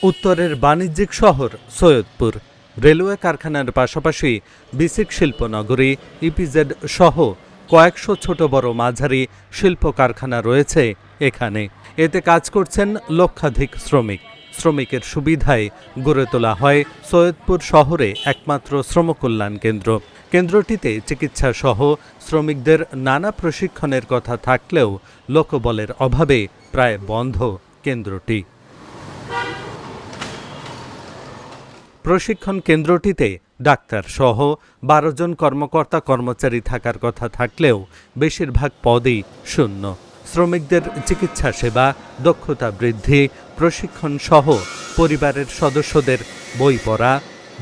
উত্তরের বাণিজ্যিক শহর সৈয়দপুর রেলওয়ে কারখানার পাশাপাশি বিসিক শিল্পনগরী ইপিজেড সহ কয়েকশো ছোট বড় মাঝারি শিল্প কারখানা রয়েছে এখানে। এতে কাজ করছেন লক্ষাধিক শ্রমিকের সুবিধায় গড়ে তোলা হয় সৈয়দপুর শহরে একমাত্র শ্রমকল্যাণ কেন্দ্র। কেন্দ্রটিতে চিকিৎসা সহ শ্রমিকদের নানা প্রশিক্ষণের কথা থাকলেও লোকবলের অভাবে প্রায় বন্ধ কেন্দ্রটি। প্রশিক্ষণ কেন্দ্রটিতে ডাক্তার সহ 12 জন কর্মকর্তা কর্মচারী থাকার কথা থাকলেও বেশিরভাগ পদই শূন্য। শ্রমিকদের চিকিৎসা সেবা, দক্ষতা বৃদ্ধি, প্রশিক্ষণ সহ পরিবারের সদস্যদের বই পড়া,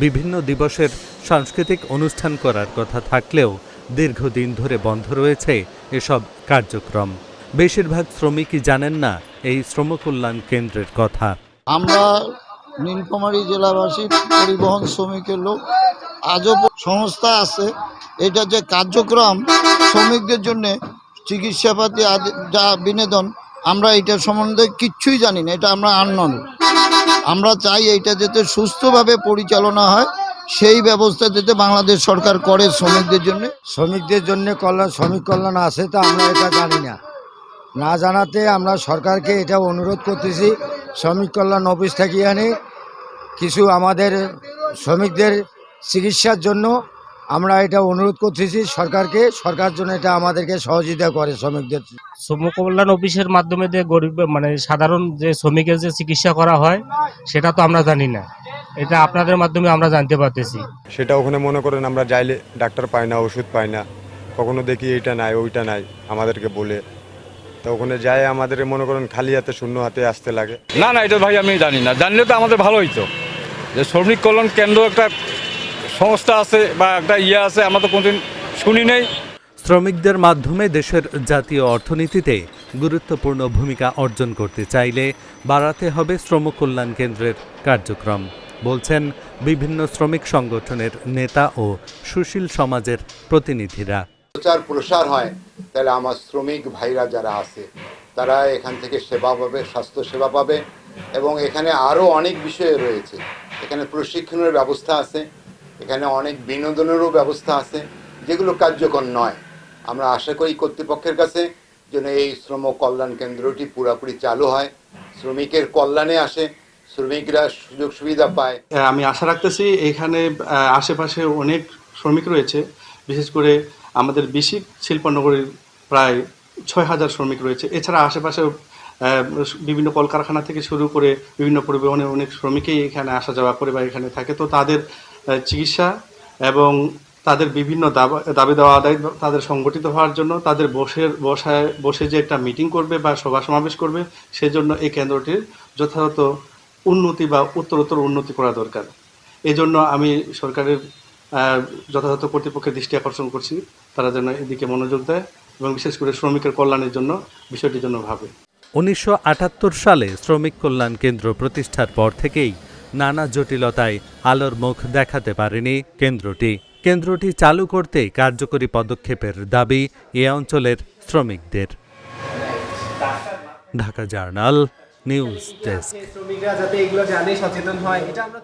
বিভিন্ন দিবসের সাংস্কৃতিক অনুষ্ঠান করার কথা থাকলেও দীর্ঘদিন ধরে বন্ধ রয়েছে এসব কার্যক্রম। বেশিরভাগ শ্রমিকই জানেন না এই শ্রমকল্যাণ কেন্দ্রের কথা। আমরা নীলফামারী জেলাবাসী পরিবহন শ্রমিকের লোক, আজও সংস্থা আছে। এটা যে কার্যক্রম শ্রমিকদের জন্য চিকিৎসাপাতি যা বিনোদন, আমরা এটা সম্বন্ধে কিচ্ছুই জানি না। এটা আমরা আননন। আমরা চাই এইটা যাতে সুস্থভাবে পরিচালনা হয়, সেই ব্যবস্থা যাতে বাংলাদেশ সরকার করে শ্রমিকদের জন্য। শ্রমিক কল্যাণ আছে, তা আমরা এটা জানি না জানাতে আমরা সরকারকে এটা অনুরোধ করতেছি, শ্রমিক কল্যাণ অফিস থেকে আনে কিছু আমাদের শ্রমিকদের চিকিৎসার জন্য আমরা এটা অনুরোধ করতেছি সরকারকে। সরকার জন্য এটা আমাদেরকে সহযোগিতা করে শ্রমিকদের। শ্রম কল্যাণ অফিসের মাধ্যমে যে গরিব সাধারণ যে শ্রমিকের যে চিকিৎসা করা হয় সেটা তো আমরা জানি না। এটা আপনাদের মাধ্যমে আমরা জানতে পারতেছি। সেটা ওখানে মনে করেন আমরা যাইলে ডাক্তার পাই না, ওষুধ পাই না, কখনো দেখি এইটা নাই ওইটা নাই আমাদেরকে বলে, তো ওখানে যায় আমাদের মনে করেন খালি হাতে শূন্য হাতে আসতে লাগে। না এটা ভাই আমি জানি না, জানলে তো আমাদের ভালো হইতো যে শ্রমিক কল্যাণ কেন্দ্র একটা সংস্থা আছে বা একটা আছে, আমরা তো কোনোদিন শুনি নেই। শ্রমিকদের মাধ্যমে দেশের জাতীয় অর্থনীতিতে গুরুত্বপূর্ণ ভূমিকা অর্জন করতে চাইলে বাড়াতে হবে শ্রম কল্যাণ কেন্দ্রের কার্যক্রম, বলছেন বিভিন্ন শ্রমিক সংগঠনের নেতা ও সুশীল সমাজের প্রতিনিধিরা। প্রচার প্রসার হয় তাহলে আমার শ্রমিক ভাইরা যারা আছে তারা এখান থেকে সেবা পাবে, স্বাস্থ্য সেবা পাবে, এবং এখানে আরও অনেক বিষয় রয়েছে। এখানে প্রশিক্ষণের ব্যবস্থা আছে, এখানে অনেক বিনোদনেরও ব্যবস্থা আছে যেগুলো কার্যকর নয়। আমরা আশা করি কর্তৃপক্ষের কাছে যেন এই শ্রম কল্যাণ কেন্দ্রটি পুরোপুরি চালু হয়, শ্রমিকের কল্যাণে আসে, শ্রমিকরা সুযোগ সুবিধা পায়। আমি আশা রাখতেছি এখানে আশেপাশে অনেক শ্রমিক রয়েছে, বিশেষ করে আমাদের বিসিক শিল্পনগরীর প্রায় 6000 শ্রমিক রয়েছে। এছাড়া আশেপাশে বিভিন্ন কলকারখানা থেকে শুরু করে বিভিন্ন পরিবহনের অনেক শ্রমিকই এখানে আসা যাওয়া করে বা এখানে থাকে। তো তাদের চিকিৎসা এবং তাদের বিভিন্ন দাবি দেওয়া আদায় তাদের সংগঠিত হওয়ার জন্য তাদের বসে যে একটা মিটিং করবে বা সভা সমাবেশ করবে, সেজন্য এই কেন্দ্রটির যথাযথ উন্নতি বা উত্তরোত্তর উন্নতি করা দরকার। এই জন্য আমি সরকারের যথাযথ কর্তৃপক্ষের দৃষ্টি আকর্ষণ করছি, তারা যেন এদিকে মনোযোগ দেয় এবং বিশেষ করে শ্রমিকের কল্যাণের জন্য বিষয়টির জন্য ভাবে। 1978 সালে শ্রমিক কল্যাণ কেন্দ্র প্রতিষ্ঠার পর থেকেই নানা জটিলতায় আলোর মুখ দেখাতে পারেনি কেন্দ্রটি চালু করতে কার্যকরী পদক্ষেপের দাবি এ অঞ্চলের শ্রমিকদের। Dhaka journal news desk. শ্রমিকরা যাতে এগুলো জানে, সচেতন হয়, এটা আমরা